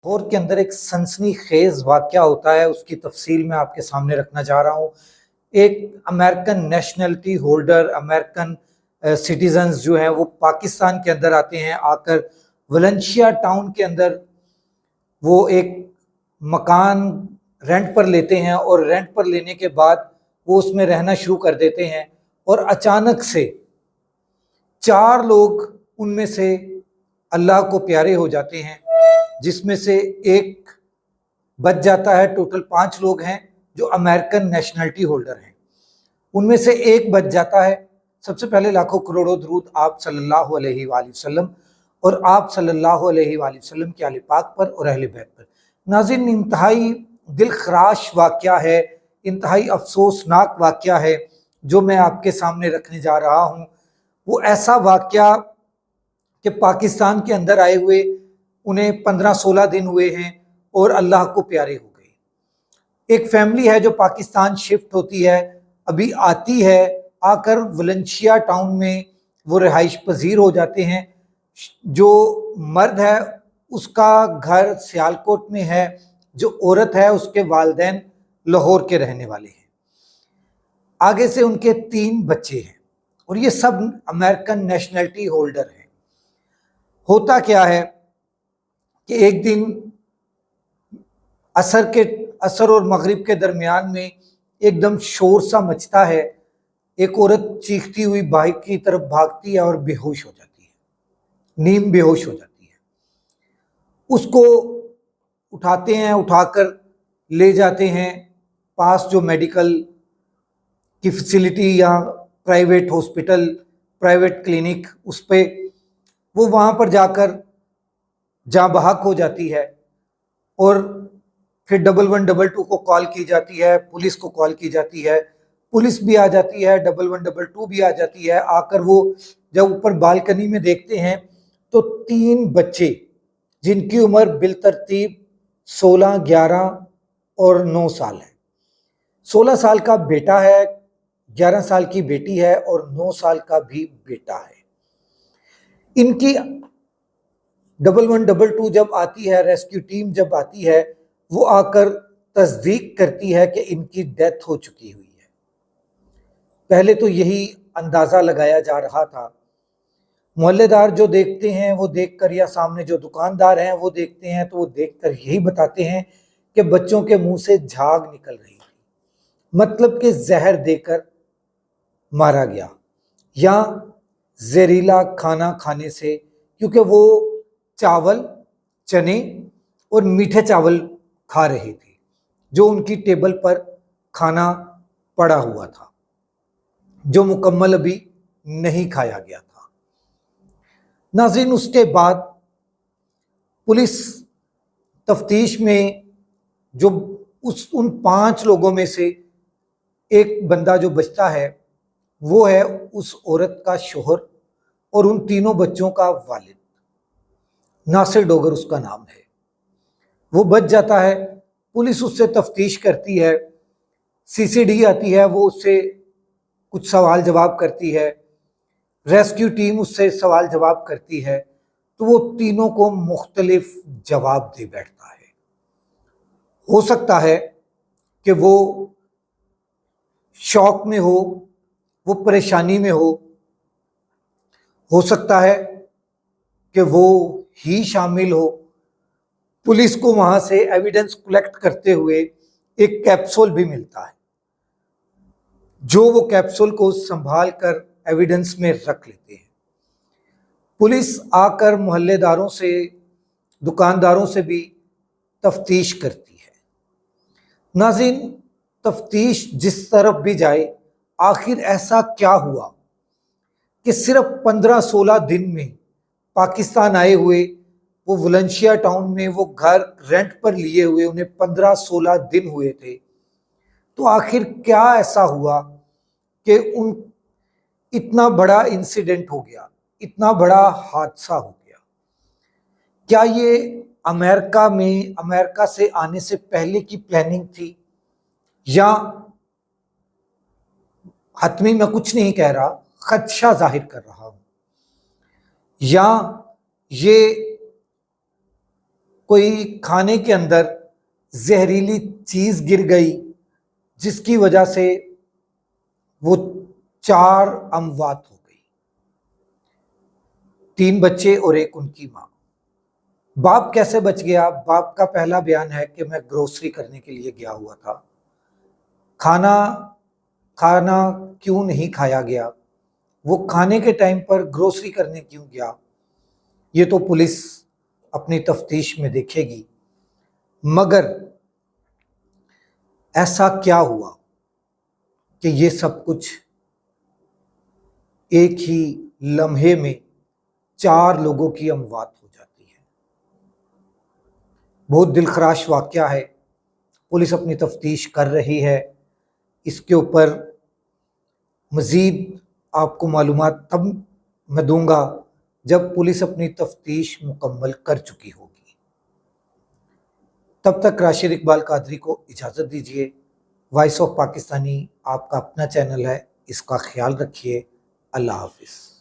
लाहौर के अंदर एक सनसनी खेज वाक़या होता है, उसकी तफसील मैं आपके सामने रखना चाह रहा हूँ। एक American nationality holder, American citizens जो हैं वो पाकिस्तान के अंदर आते हैं। आकर वलेंशिया टाउन के अंदर वो एक मकान रेंट पर लेते हैं और रेंट पर लेने के बाद वो उसमें रहना शुरू कर देते हैं और अचानक से 4 लोग उनमें से अल्लाह को प्यारे हो जाते हैं, जिसमें से एक बच जाता है। टोटल 5 लोग हैं जो अमेरिकन नेशनलिटी होल्डर हैं, उनमें से एक बच जाता है। सबसे पहले लाखों करोड़ों दरूद आप सल्लल्लाहु अलैहि वसल्लम और आप सल्लल्लाहु अलैहि वसल्लम के आले पाक पर और अहले बैत पर। नाज़रीन, इंतहाई दिल खराश वाक़या है, इंतहाई अफसोसनाक वाक़या है जो मैं आपके सामने रखने जा रहा हूँ। वो ऐसा वाक़या कि पाकिस्तान के अंदर आए हुए उन्हें 15-16 दिन हुए हैं और अल्लाह को प्यारे हो गए। एक फैमिली है जो पाकिस्तान शिफ्ट होती है, अभी आती है, आकर वलेंशिया टाउन में वो रिहाइश पजीर हो जाते हैं। जो मर्द है उसका घर सियालकोट में है, जो औरत है उसके वालिदैन लाहौर के रहने वाले हैं। आगे से उनके 3 बच्चे हैं और ये सब अमेरिकन नेशनलिटी होल्डर हैं। होता क्या है कि एक दिन असर और मगरिब के दरमियान में एकदम शोर सा मचता है। एक औरत चीखती हुई बाइक की तरफ भागती है और बेहोश हो जाती है, नीम बेहोश हो जाती है। उसको उठाते हैं, उठाकर ले जाते हैं पास जो मेडिकल की फैसिलिटी या प्राइवेट हॉस्पिटल, प्राइवेट क्लिनिक, उस पे वो वहाँ पर जाकर जाँ बहक हो जाती है और फिर 1112 को कॉल की जाती है, पुलिस को कॉल की जाती है, पुलिस भी आ जाती है, 1112 भी आ जाती है। आकर वो जब ऊपर बालकनी में देखते हैं तो 3 बच्चे जिनकी उम्र बिलतरतीब 16, 11 और 9 साल है। 16 साल का बेटा है, 11 साल की बेटी है और 9 साल का भी बेटा है। इनकी 1112 जब आती है, रेस्क्यू टीम जब आती है, वो आकर तस्दीक करती है कि इनकी डेथ हो चुकी हुई है। पहले तो यही अंदाज़ा लगाया जा रहा था। मोहल्लेदार जो देखते हैं वो देखकर, या सामने जो दुकानदार हैं वो देखते हैं, तो वो देखकर यही बताते हैं कि बच्चों के मुंह से झाग निकल रही थी, मतलब कि जहर देकर मारा गया या जहरीला खाना खाने से, क्योंकि वो चावल, चने और मीठे चावल खा रहे थे जो उनकी टेबल पर खाना पड़ा हुआ था, जो मुकम्मल अभी नहीं खाया गया था। नाज़रीन, उसके बाद पुलिस तफ्तीश में जो उन 5 लोगों में से एक बंदा जो बचता है वो है उस औरत का शोहर और उन 3 बच्चों का वालिद, नासिर डोगर उसका नाम है। वो बच जाता है, पुलिस उससे तफ्तीश करती है, सीसीडी आती है, वो उससे कुछ सवाल जवाब करती है, रेस्क्यू टीम उससे सवाल जवाब करती है, तो वो तीनों को मुख्तलिफ जवाब दे बैठता है। हो सकता है कि वो शौक में हो, वो परेशानी में हो सकता है कि वो ही शामिल हो। पुलिस को वहां से एविडेंस कलेक्ट करते हुए एक कैप्सूल भी मिलता है, जो वो कैप्सूल को संभाल कर एविडेंस में रख लेते हैं। पुलिस आकर मोहल्लेदारों से, दुकानदारों से भी तफ्तीश करती है। नाज़रीन, तफ्तीश जिस तरफ भी जाए, आखिर ऐसा क्या हुआ कि सिर्फ 15-16 दिन में पाकिस्तान आए हुए वो वलेंशिया टाउन में वो घर रेंट पर लिए हुए उन्हें 15-16 दिन हुए थे। तो आखिर क्या ऐसा हुआ कि उन इतना बड़ा इंसिडेंट हो गया, इतना बड़ा हादसा हो गया? क्या ये अमेरिका से आने से पहले की प्लानिंग थी, या हतमी मैं कुछ नहीं कह रहा, खदशा जाहिर कर रहा हूं, या ये کوئی کھانے کے اندر زہریلی چیز گر گئی جس کی وجہ سے وہ 4 اموات ہو گئی، 3 بچے اور ایک ان کی ماں۔ باپ کیسے بچ گیا؟ باپ کا پہلا بیان ہے کہ میں گروسری کرنے کے لیے گیا ہوا تھا، کھانا کیوں نہیں کھایا گیا، وہ کھانے کے ٹائم پر گروسری کرنے کیوں گیا، یہ تو پولیس اپنی تفتیش میں دیکھے گی۔ مگر ایسا کیا ہوا کہ یہ سب کچھ ایک ہی لمحے میں 4 لوگوں کی اموات ہو جاتی ہے؟ بہت دل خراش واقعہ ہے، پولیس اپنی تفتیش کر رہی ہے، اس کے اوپر مزید آپ کو معلومات تب میں دوں گا جب پولیس اپنی تفتیش مکمل کر چکی ہوگی۔ تب تک راشد اقبال قادری کو اجازت دیجیے۔ وائس آف پاکستانی آپ کا اپنا چینل ہے، اس کا خیال رکھیے۔ اللہ حافظ۔